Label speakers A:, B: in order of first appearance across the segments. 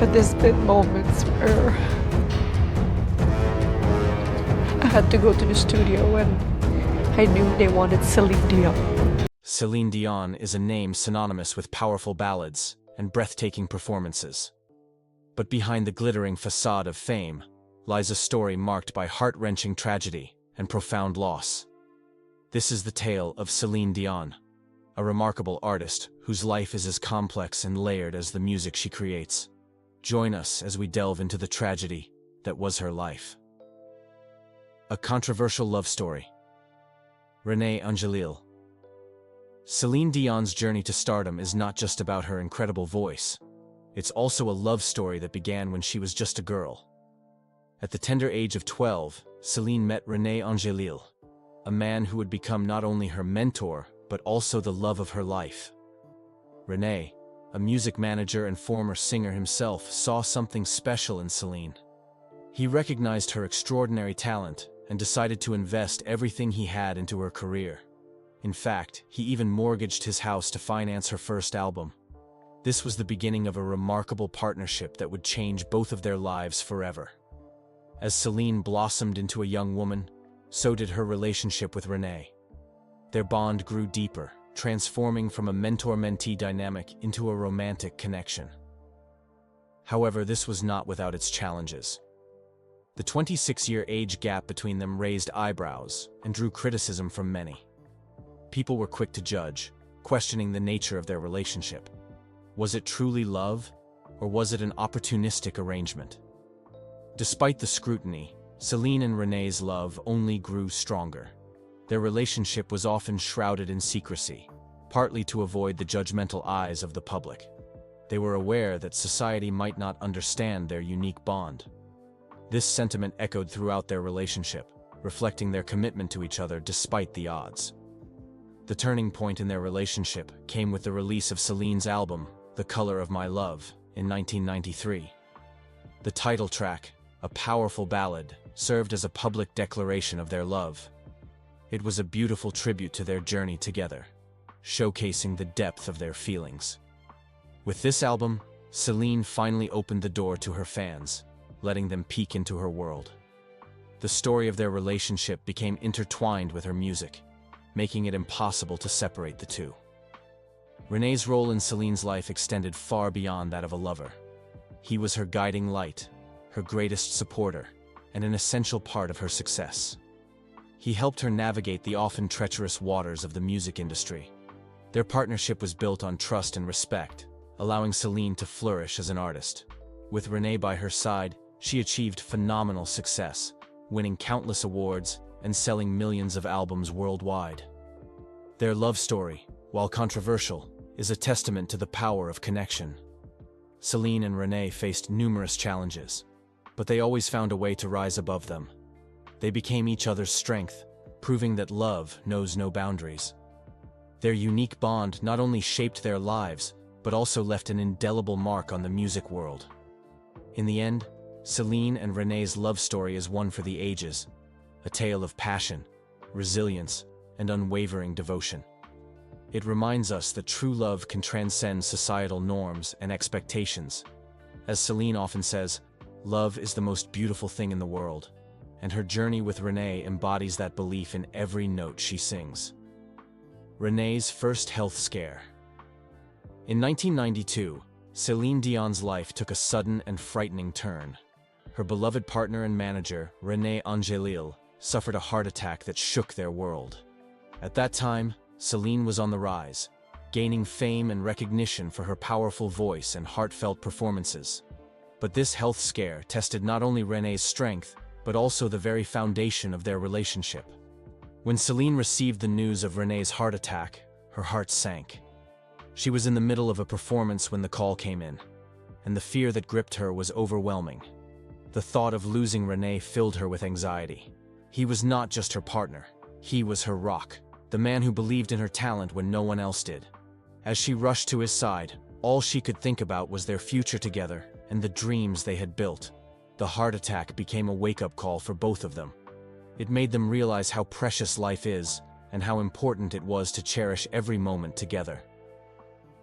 A: But there's been moments where I had to go to the studio and I knew they wanted Celine Dion.
B: Celine Dion is a name synonymous with powerful ballads and breathtaking performances. But behind the glittering facade of fame lies a story marked by heart-wrenching tragedy and profound loss. This is the tale of Celine Dion, a remarkable artist whose life is as complex and layered as the music she creates. Join us as we delve into the tragedy that was her life. A controversial love story. Renée Angelil. Celine Dion's journey to stardom is not just about her incredible voice. It's also a love story that began when she was just a girl. At the tender age of 12, Celine met Renée Angelil, a man who would become not only her mentor, but also the love of her life. Renée, a music manager and former singer himself, saw something special in Celine. He recognized her extraordinary talent and decided to invest everything he had into her career. In fact, he even mortgaged his house to finance her first album. This was the beginning of a remarkable partnership that would change both of their lives forever. As Celine blossomed into a young woman, so did her relationship with Renée. Their bond grew deeper, transforming from a mentor-mentee dynamic into a romantic connection. However, this was not without its challenges. The 26-year age gap between them raised eyebrows and drew criticism from many. People were quick to judge, questioning the nature of their relationship. Was it truly love, or was it an opportunistic arrangement? Despite the scrutiny, Celine and Renée's love only grew stronger. Their relationship was often shrouded in secrecy, partly to avoid the judgmental eyes of the public. They were aware that society might not understand their unique bond. This sentiment echoed throughout their relationship, reflecting their commitment to each other despite the odds. The turning point in their relationship came with the release of Celine's album, The Color of My Love, in 1993. The title track, a powerful ballad, served as a public declaration of their love. It was a beautiful tribute to their journey together, showcasing the depth of their feelings. With this album, Celine finally opened the door to her fans, letting them peek into her world. The story of their relationship became intertwined with her music, making it impossible to separate the two. Renée's role in Celine's life extended far beyond that of a lover. He was her guiding light, her greatest supporter, and an essential part of her success. He helped her navigate the often treacherous waters of the music industry. Their partnership was built on trust and respect, allowing Celine to flourish as an artist. With Renée by her side, she achieved phenomenal success, winning countless awards and selling millions of albums worldwide. Their love story, while controversial, is a testament to the power of connection. Celine and Renée faced numerous challenges, but they always found a way to rise above them. They became each other's strength, proving that love knows no boundaries. Their unique bond not only shaped their lives, but also left an indelible mark on the music world. In the end, Celine and Renée's love story is one for the ages, a tale of passion, resilience, and unwavering devotion. It reminds us that true love can transcend societal norms and expectations. As Celine often says, love is the most beautiful thing in the world, and her journey with Renée embodies that belief in every note she sings. Renée's first health scare. In 1992, Celine Dion's life took a sudden and frightening turn. Her beloved partner and manager, Renée Angelil, suffered a heart attack that shook their world. At that time, Celine was on the rise, gaining fame and recognition for her powerful voice and heartfelt performances. But this health scare tested not only Renée's strength, but also the very foundation of their relationship. When Celine received the news of Renée's heart attack, her heart sank. She was in the middle of a performance when the call came in, and the fear that gripped her was overwhelming. The thought of losing Renée filled her with anxiety. He was not just her partner, he was her rock, the man who believed in her talent when no one else did. As she rushed to his side, all she could think about was their future together and the dreams they had built. The heart attack became a wake-up call for both of them. It made them realize how precious life is and how important it was to cherish every moment together.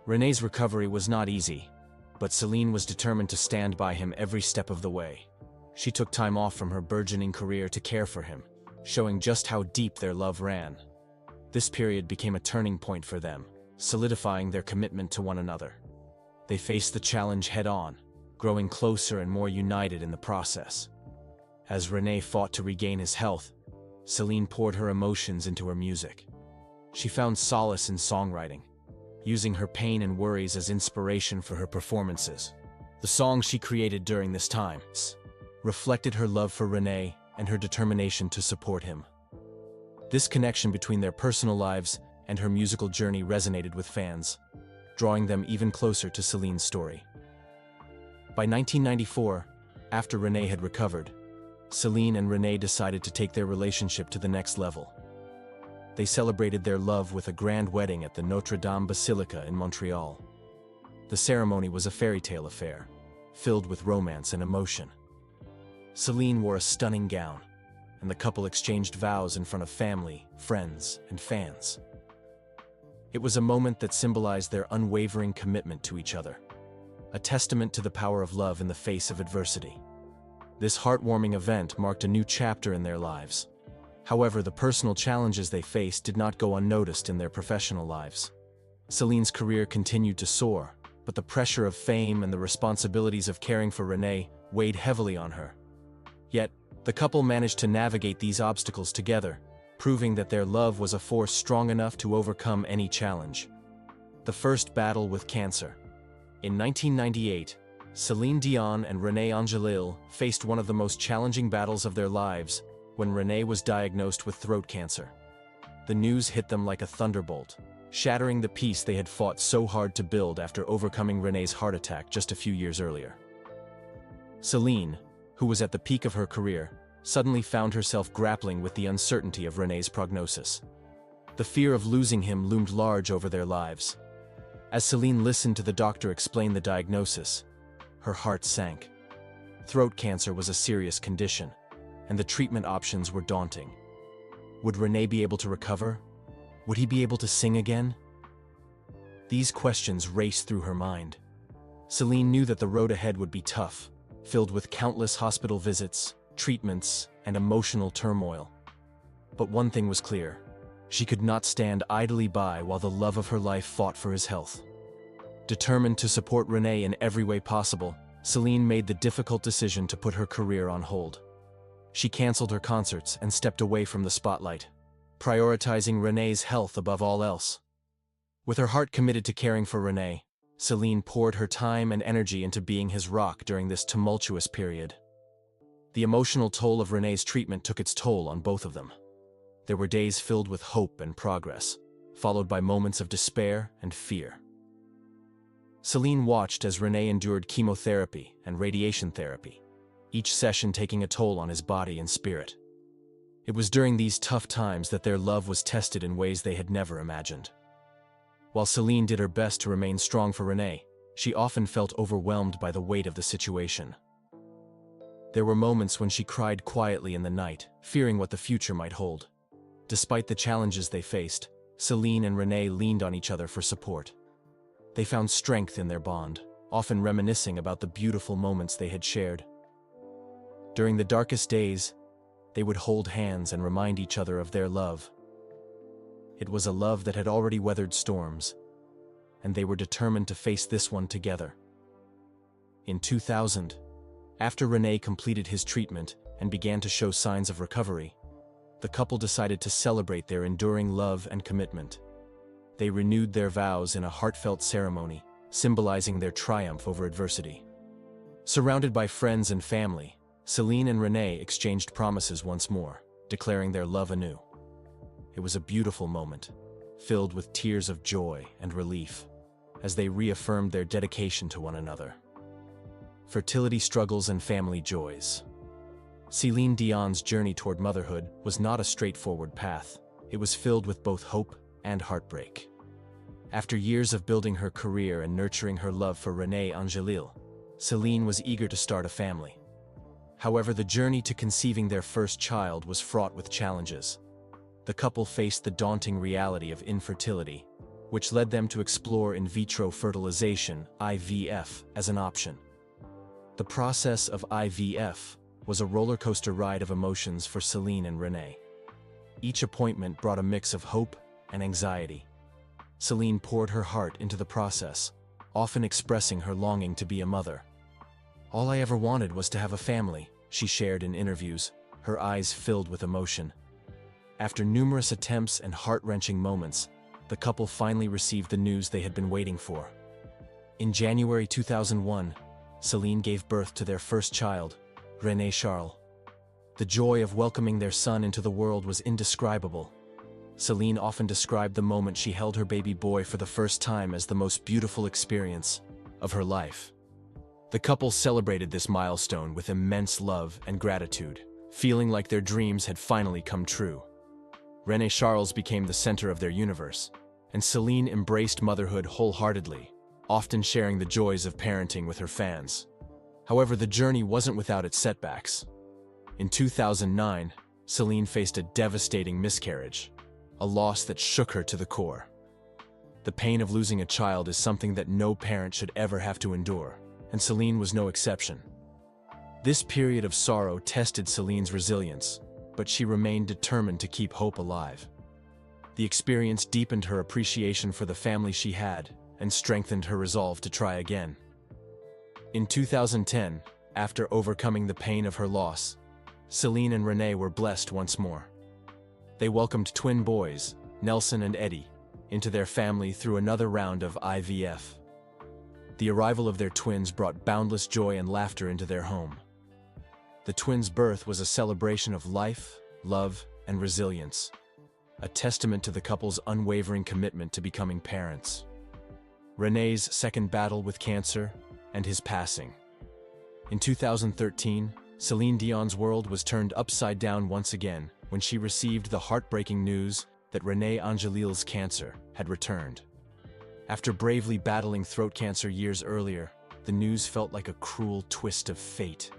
B: Renée's recovery was not easy. But Celine was determined to stand by him every step of the way. She took time off from her burgeoning career to care for him, showing just how deep their love ran. This period became a turning point for them, solidifying their commitment to one another. They faced the challenge head-on, growing closer and more united in the process. As René fought to regain his health, Celine poured her emotions into her music. She found solace in songwriting, using her pain and worries as inspiration for her performances. The songs she created during this time reflected her love for René and her determination to support him. This connection between their personal lives and her musical journey resonated with fans, drawing them even closer to Celine's story. By 1994, after René had recovered, Celine and René decided to take their relationship to the next level. They celebrated their love with a grand wedding at the Notre Dame Basilica in Montreal. The ceremony was a fairy tale affair, filled with romance and emotion. Celine wore a stunning gown, and the couple exchanged vows in front of family, friends, and fans. It was a moment that symbolized their unwavering commitment to each other, a testament to the power of love in the face of adversity. This heartwarming event marked a new chapter in their lives. However, the personal challenges they faced did not go unnoticed in their professional lives. Celine's career continued to soar, but the pressure of fame and the responsibilities of caring for René weighed heavily on her. Yet, the couple managed to navigate these obstacles together, proving that their love was a force strong enough to overcome any challenge. The first battle with cancer. In 1998, Celine Dion and René Angelil faced one of the most challenging battles of their lives when René was diagnosed with throat cancer. The news hit them like a thunderbolt, shattering the peace they had fought so hard to build after overcoming René's heart attack just a few years earlier. Celine, who was at the peak of her career, suddenly found herself grappling with the uncertainty of René's prognosis. The fear of losing him loomed large over their lives. As Celine listened to the doctor explain the diagnosis, her heart sank. Throat cancer was a serious condition, and the treatment options were daunting. Would René be able to recover? Would he be able to sing again? These questions raced through her mind. Celine knew that the road ahead would be tough, filled with countless hospital visits, treatments, and emotional turmoil. But one thing was clear: she could not stand idly by while the love of her life fought for his health. Determined to support René in every way possible, Celine made the difficult decision to put her career on hold. She canceled her concerts and stepped away from the spotlight, prioritizing René's health above all else. With her heart committed to caring for René, Celine poured her time and energy into being his rock during this tumultuous period. The emotional toll of René's treatment took its toll on both of them. There were days filled with hope and progress, followed by moments of despair and fear. Celine watched as René endured chemotherapy and radiation therapy, each session taking a toll on his body and spirit. It was during these tough times that their love was tested in ways they had never imagined. While Celine did her best to remain strong for René, she often felt overwhelmed by the weight of the situation. There were moments when she cried quietly in the night, fearing what the future might hold. Despite the challenges they faced, Celine and René leaned on each other for support. They found strength in their bond, often reminiscing about the beautiful moments they had shared. During the darkest days, they would hold hands and remind each other of their love. It was a love that had already weathered storms, and they were determined to face this one together. In 2000, after René completed his treatment and began to show signs of recovery, the couple decided to celebrate their enduring love and commitment. They renewed their vows in a heartfelt ceremony, symbolizing their triumph over adversity. Surrounded by friends and family, Celine and René exchanged promises once more, declaring their love anew. It was a beautiful moment, filled with tears of joy and relief, as they reaffirmed their dedication to one another. Fertility struggles and family joys. Celine Dion's journey toward motherhood was not a straightforward path. It was filled with both hope and heartbreak. After years of building her career and nurturing her love for René Angelil, Celine was eager to start a family. However, the journey to conceiving their first child was fraught with challenges. The couple faced the daunting reality of infertility, which led them to explore in vitro fertilization, IVF, as an option. The process of IVF was a roller coaster ride of emotions for Celine and Renee. Each appointment brought a mix of hope and anxiety. Celine poured her heart into the process, often expressing her longing to be a mother. "All I ever wanted was to have a family," she shared in interviews, her eyes filled with emotion. After numerous attempts and heart-wrenching moments, the couple finally received the news they had been waiting for. In January 2001, Celine gave birth to their first child, René Charles. The joy of welcoming their son into the world was indescribable. Celine often described the moment she held her baby boy for the first time as the most beautiful experience of her life. The couple celebrated this milestone with immense love and gratitude, feeling like their dreams had finally come true. René Charles became the center of their universe, and Celine embraced motherhood wholeheartedly, often sharing the joys of parenting with her fans. However, the journey wasn't without its setbacks. In 2009, Celine faced a devastating miscarriage, a loss that shook her to the core. The pain of losing a child is something that no parent should ever have to endure, and Celine was no exception. This period of sorrow tested Celine's resilience, but she remained determined to keep hope alive. The experience deepened her appreciation for the family she had and strengthened her resolve to try again. In 2010, after overcoming the pain of her loss, Celine and Renee were blessed once more. They welcomed twin boys, Nelson and Eddie, into their family through another round of IVF. The arrival of their twins brought boundless joy and laughter into their home. The twins' birth was a celebration of life, love, and resilience, a testament to the couple's unwavering commitment to becoming parents. René's second battle with cancer and his passing. In 2013, Celine Dion's world was turned upside down once again when she received the heartbreaking news that René Angelil's cancer had returned. After bravely battling throat cancer years earlier, the news felt like a cruel twist of fate.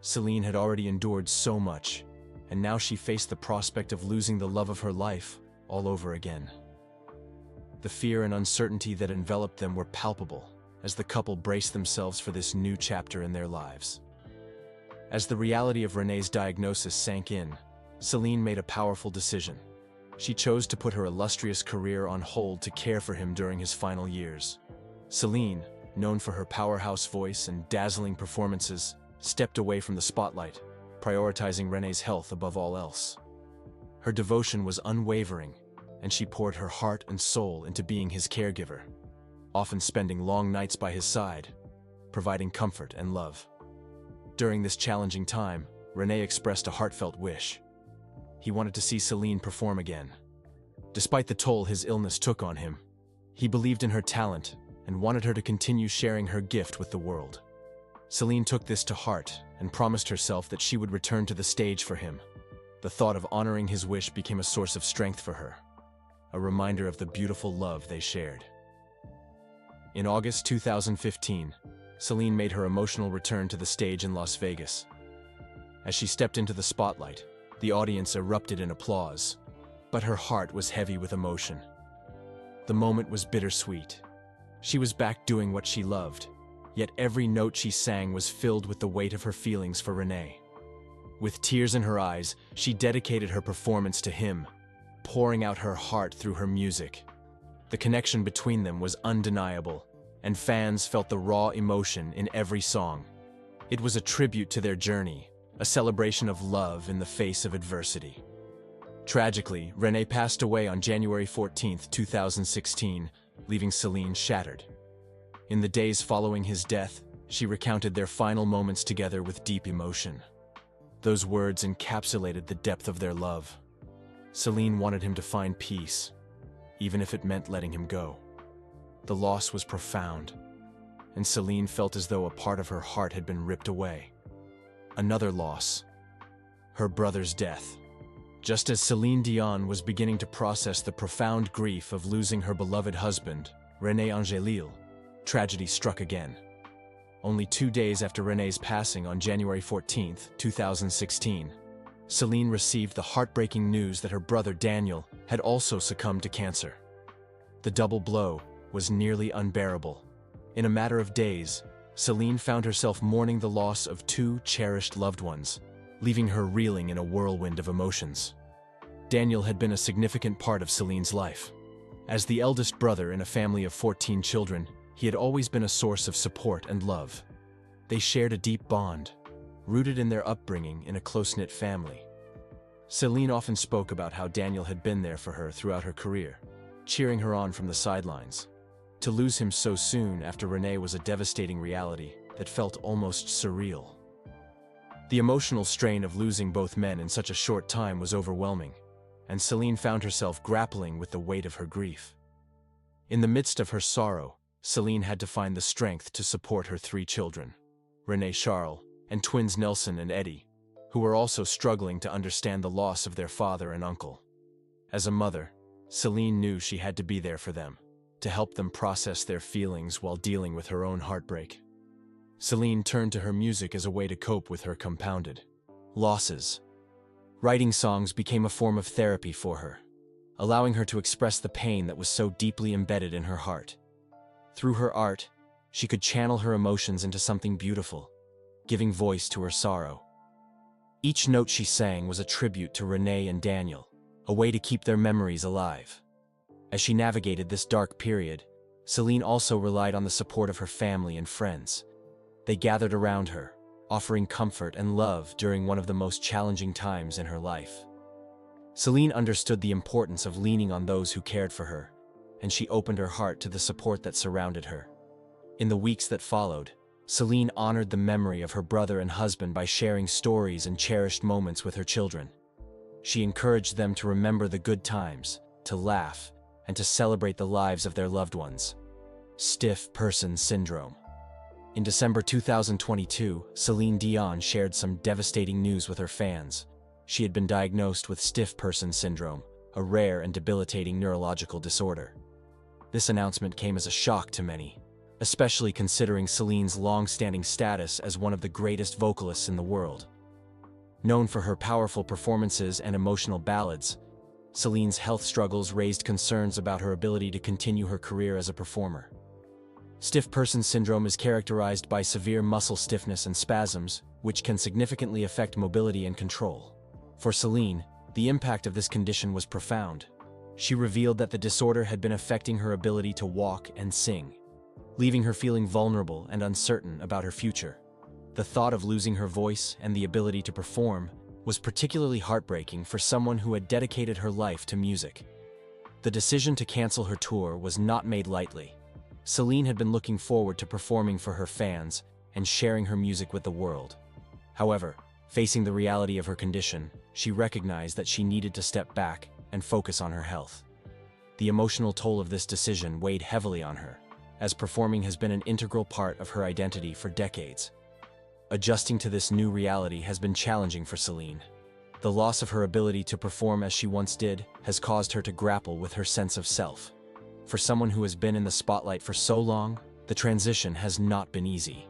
B: Celine had already endured so much, and now she faced the prospect of losing the love of her life all over again. The fear and uncertainty that enveloped them were palpable as the couple braced themselves for this new chapter in their lives. As the reality of René's diagnosis sank in, Celine made a powerful decision. She chose to put her illustrious career on hold to care for him during his final years. Celine, known for her powerhouse voice and dazzling performances, stepped away from the spotlight, prioritizing René's health above all else. Her devotion was unwavering, and she poured her heart and soul into being his caregiver, often spending long nights by his side, providing comfort and love. During this challenging time, René expressed a heartfelt wish. He wanted to see Celine perform again. Despite the toll his illness took on him, he believed in her talent and wanted her to continue sharing her gift with the world. Celine took this to heart and promised herself that she would return to the stage for him. The thought of honoring his wish became a source of strength for her, a reminder of the beautiful love they shared. In August 2015, Celine made her emotional return to the stage in Las Vegas. As she stepped into the spotlight, the audience erupted in applause, but her heart was heavy with emotion. The moment was bittersweet. She was back doing what she loved, yet every note she sang was filled with the weight of her feelings for René. With tears in her eyes, she dedicated her performance to him, pouring out her heart through her music. The connection between them was undeniable, and fans felt the raw emotion in every song. It was a tribute to their journey, a celebration of love in the face of adversity. Tragically, René passed away on January 14, 2016, leaving Celine shattered. In the days following his death, she recounted their final moments together with deep emotion. Those words encapsulated the depth of their love. Celine wanted him to find peace, even if it meant letting him go. The loss was profound, and Celine felt as though a part of her heart had been ripped away. Another loss, her brother's death. Just as Celine Dion was beginning to process the profound grief of losing her beloved husband, René Angelil, tragedy struck again. Only 2 days after René's passing on January 14, 2016, Celine received the heartbreaking news that her brother Daniel had also succumbed to cancer. The double blow was nearly unbearable. In a matter of days, Celine found herself mourning the loss of two cherished loved ones, leaving her reeling in a whirlwind of emotions. Daniel had been a significant part of Celine's life. As the eldest brother in a family of 14 children, he had always been a source of support and love. They shared a deep bond, rooted in their upbringing in a close-knit family. Celine often spoke about how Daniel had been there for her throughout her career, cheering her on from the sidelines. To lose him so soon after Renee was a devastating reality that felt almost surreal. The emotional strain of losing both men in such a short time was overwhelming, and Celine found herself grappling with the weight of her grief. In the midst of her sorrow, Celine had to find the strength to support her three children, Renee, Charles, and twins Nelson and Eddie, who were also struggling to understand the loss of their father and uncle. As a mother, Celine knew she had to be there for them, to help them process their feelings while dealing with her own heartbreak. Celine turned to her music as a way to cope with her compounded losses. Writing songs became a form of therapy for her, allowing her to express the pain that was so deeply embedded in her heart. Through her art, she could channel her emotions into something beautiful, giving voice to her sorrow. Each note she sang was a tribute to Renee and Daniel, a way to keep their memories alive. As she navigated this dark period, Celine also relied on the support of her family and friends. They gathered around her, offering comfort and love during one of the most challenging times in her life. Celine understood the importance of leaning on those who cared for her, and she opened her heart to the support that surrounded her. In the weeks that followed, Celine honored the memory of her brother and husband by sharing stories and cherished moments with her children. She encouraged them to remember the good times, to laugh, and to celebrate the lives of their loved ones. Stiff person syndrome. In December 2022, Celine Dion shared some devastating news with her fans. She had been diagnosed with stiff person syndrome, a rare and debilitating neurological disorder. This announcement came as a shock to many, especially considering Celine's long-standing status as one of the greatest vocalists in the world. Known for her powerful performances and emotional ballads, Celine's health struggles raised concerns about her ability to continue her career as a performer. Stiff person syndrome is characterized by severe muscle stiffness and spasms, which can significantly affect mobility and control. For Celine, the impact of this condition was profound. She revealed that the disorder had been affecting her ability to walk and sing, leaving her feeling vulnerable and uncertain about her future. The thought of losing her voice and the ability to perform was particularly heartbreaking for someone who had dedicated her life to music. The decision to cancel her tour was not made lightly. Celine had been looking forward to performing for her fans and sharing her music with the world. However, facing the reality of her condition, she recognized that she needed to step back and focus on her health. The emotional toll of this decision weighed heavily on her, as performing has been an integral part of her identity for decades. Adjusting to this new reality has been challenging for Celine. The loss of her ability to perform as she once did has caused her to grapple with her sense of self. For someone who has been in the spotlight for so long, the transition has not been easy.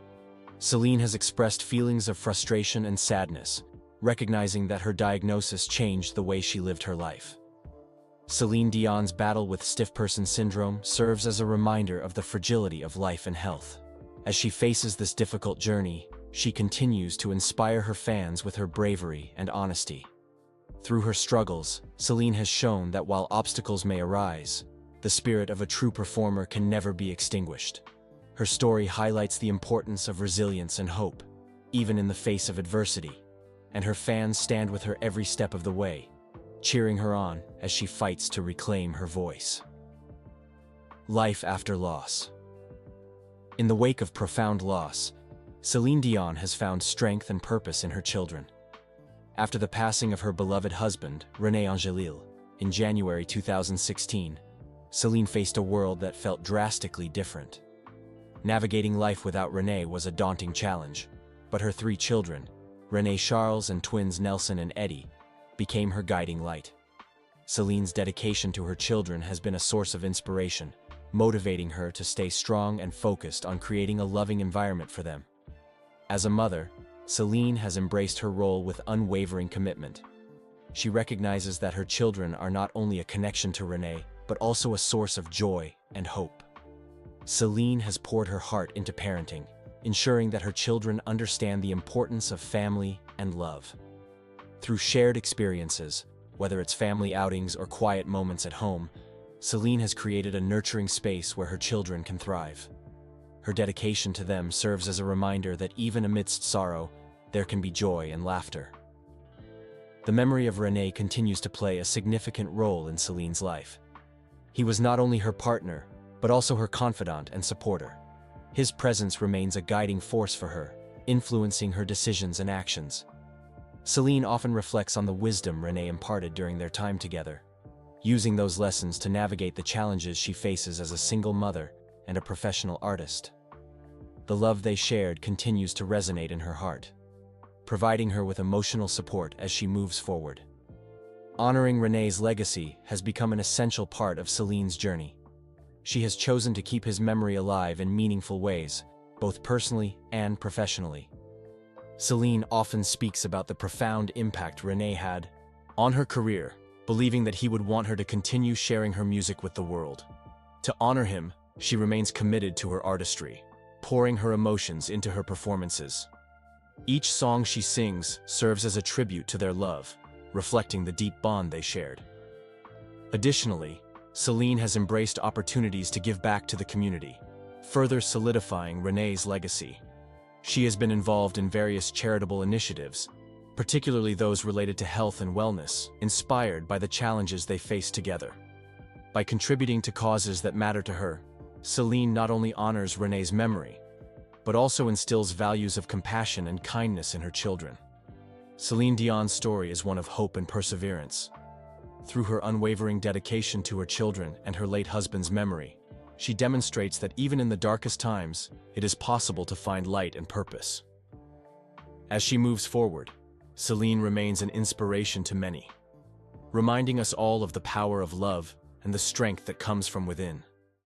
B: Celine has expressed feelings of frustration and sadness, recognizing that her diagnosis changed the way she lived her life. Celine Dion's battle with stiff person syndrome serves as a reminder of the fragility of life and health. As she faces this difficult journey, she continues to inspire her fans with her bravery and honesty. Through her struggles, Celine has shown that while obstacles may arise, the spirit of a true performer can never be extinguished. Her story highlights the importance of resilience and hope, even in the face of adversity, and her fans stand with her every step of the way, cheering her on as she fights to reclaim her voice. Life after loss. In the wake of profound loss, Celine Dion has found strength and purpose in her children. After the passing of her beloved husband, René Angelil, in January 2016, Celine faced a world that felt drastically different. Navigating life without René was a daunting challenge, but her three children, Renee, Charles, and twins Nelson and Eddie, became her guiding light. Celine's dedication to her children has been a source of inspiration, motivating her to stay strong and focused on creating a loving environment for them. As a mother, Celine has embraced her role with unwavering commitment. She recognizes that her children are not only a connection to Renee, but also a source of joy and hope. Celine has poured her heart into parenting, ensuring that her children understand the importance of family and love. Through shared experiences, whether it's family outings or quiet moments at home, Celine has created a nurturing space where her children can thrive. Her dedication to them serves as a reminder that even amidst sorrow, there can be joy and laughter. The memory of René continues to play a significant role in Celine's life. He was not only her partner, but also her confidant and supporter. His presence remains a guiding force for her, influencing her decisions and actions. Celine often reflects on the wisdom René imparted during their time together, using those lessons to navigate the challenges she faces as a single mother and a professional artist. The love they shared continues to resonate in her heart, providing her with emotional support as she moves forward. Honoring René's legacy has become an essential part of Celine's journey. She has chosen to keep his memory alive in meaningful ways, both personally and professionally. Celine often speaks about the profound impact René had on her career, believing that he would want her to continue sharing her music with the world. To honor him, she remains committed to her artistry, pouring her emotions into her performances. Each song she sings serves as a tribute to their love, reflecting the deep bond they shared. Additionally, Celine has embraced opportunities to give back to the community, further solidifying René's legacy. She has been involved in various charitable initiatives, particularly those related to health and wellness, inspired by the challenges they faced together. By contributing to causes that matter to her, Celine not only honors René's memory, but also instills values of compassion and kindness in her children. Celine Dion's story is one of hope and perseverance. Through her unwavering dedication to her children and her late husband's memory, she demonstrates that even in the darkest times, it is possible to find light and purpose. As she moves forward, Celine remains an inspiration to many, reminding us all of the power of love and the strength that comes from within.